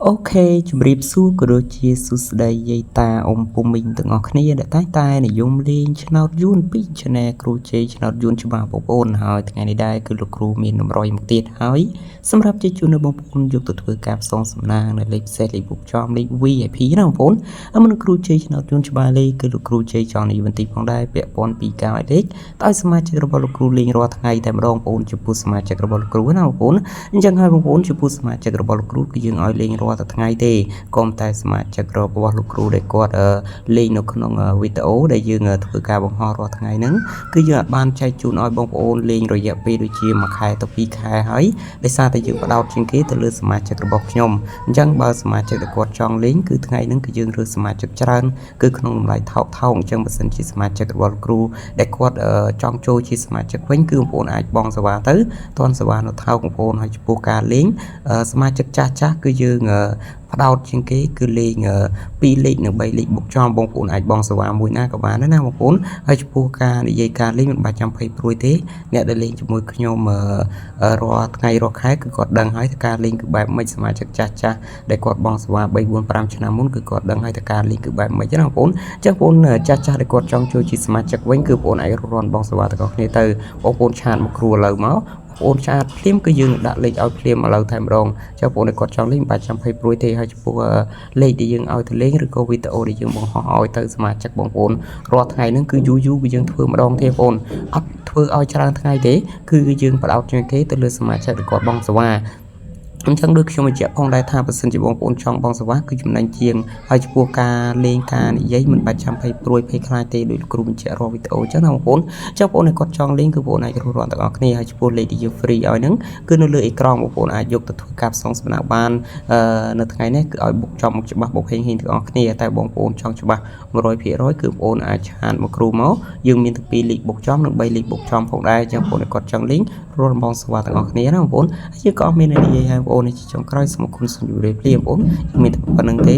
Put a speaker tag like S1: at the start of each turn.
S1: អូខេជម្រាបសួរក៏ដូចជាសួស្តីយាយតាអ៊ំពុំមីងទាំងអស់គ្នាដែលតែនិយមលេងឆ្នោតយួនពី Channel គ្រូជ័យឆ្នោតយួនច្បាស់បងប្អូនហើយថ្ងៃនេះដែរគឺលោកគ្រូមានតម្រុយមកទៀតហើយសម្រាប់ជ័យជូននៅបងប្អូនយកទៅធ្វើការផ្សងសំណាងនៅលេខពិសេសលេខបុកចំលេខ VIP ណាបងប្អូនមនុស្សគ្រូជ័យឆ្នោតយួនច្បាស់លេខគឺលោកគ្រូជ័យចង់និយមទីផងដែរពាក់ព័ន្ធពីការឲ្យលេខដោយសមាជិករបស់លោកគ្រូលេងរាល់ថ្ងៃតែម្ដងបងប្អូនចំពោះសមាជិករបស់លោកគ្រូណាបងប្អូនអញ្ចឹងហើយបងប្អូនចំពោះសមាជិករបស់លោកគ្រូគឺយើងឲ្យលេងរាល់ថ្ងៃទេក៏តែសមាជិករបស់លោកគ្រូដែលគាត់លេងនៅក្នុងវីដេអូដែលយើងធ្វើការបង្ហោះរាល់ថ្ងៃហ្នឹងគឺយើងអាចបានចែកជូនឲ្យបងប្អូនលេងរយៈពេលដូចជាមួយខែទៅ2ខែហើយដោយសារតែយើងបដោតជាងគេទៅលើសមាជិករបស់ខ្ញុំអញ្ចឹងបើសមាជិកដែលគាត់ចង់លេងគឺថ្ងៃហ្នឹងគឺយើងរើសសមាជិកច្រើនគឺក្នុងតម្លៃថោកអញ្ចឹងបើសិនជាសមាជិករបស់លោកគ្រូដែលគាត់ចង់ចូលជាសមាជិកវិញគឺបងប្អូនអាចបង់សេវាទៅទាន់សេវានៅថោកបងប្អូនហើយចំពោះការលេងសមាជិកចាស់គឺយើងផ្ដោតជាងគេគឺលេង2លេខនិង3លេខបុកចំបងប្អូនអាចបងសេវាមួយណាក៏បានដែរណាបងប្អូនហើយចំពោះការនិយាយការលេងមិនបាច់ចាំភ័យព្រួយទេអ្នកដែលលេងជាមួយខ្ញុំរាល់ថ្ងៃរាល់ខែគឺគាត់ដឹងហើយថាការលេងគឺបែបម៉េចសមាជិកចាស់ដែលគាត់បងសេវា3 4 5ឆ្នាំមុនគឺគាត់ដឹងហើយថាការលេងគឺបែបម៉េចណាបងប្អូនអញ្ចឹងបងប្អូនចាស់ដែលគាត់ចង់ចូលជាសមាជិកវិញគឺបងប្អូនអាចរន់បងសេវាទាំងអស់គ្នាទៅបងប្អូនឆាតមកគ្រូឥឡូវមកបងឆាតភ្លាមគឺយើងដាក់លេខឲ្យភ្លាមឥឡូវតែម្ដងចុះបងប្អូនគាត់ចង់លេងមិនបាច់ចាំភ័យព្រួយទេហើយចំពោះលេខដែលយើងឲ្យទៅលេងឬក៏វីដេអូដែលយើងបង្ហោះឲ្យទៅសមាជិកបងប្អូនរាល់ថ្ងៃហ្នឹងគឺយូរគឺយើងធ្វើម្ដងទេបងប្អូនអត់ធ្វើឲ្យច្រើនថ្ងៃទេគឺយើងបដោតជាងគេទៅលើសមាជិកដែលគាត់បងសេវាអញ្ចឹងដូចខ្ញុំបញ្ជាក់ផងដែរថាបើសិនជាបងប្អូនចង់បងសេវាគឺចំណេញជាងហើយចំពោះការលេងការនិយាយមិនបាច់ចាំភ័យព្រួយភ័យខ្លាចទេដោយគ្រូបញ្ជាក់រាល់វីដេអូអញ្ចឹងណាបងប្អូនចុះបងប្អូនគាត់ចង់លេងគឺបងប្អូនអាចរស់រាល់ទាំងអស់គ្នាហើយចំពោះលេខដែលយើង free ឲ្យហ្នឹងគឺនៅលើអេក្រង់បងប្អូនអាចយកទៅធ្វើការផ្សងសំណាងបាននៅថ្ងៃនេះគឺឲ្យបុកចំមុខច្បាស់បុកហេងទាំងអស់គ្នាតែបងប្អូនចង់ច្បាស់ 100% គឺបងប្អូនអាចឆាតមកគ្រូមកយើងមានទាំង2លេខបុកចំនិង3លេខបុកចំផងដែរអញ្ចឹងបងប្អូនគាត់ចង់លេងរស់បងសេវាទាំងអស់គ្នាណាបងប្អូនហើយយើងក៏មាននិយាយឲ្យបងប្អូនជាចុងក្រោយសូមអរគុណសូមជម្រាបលាបងប្អូនមានតែប៉ុណ្្នឹងទេ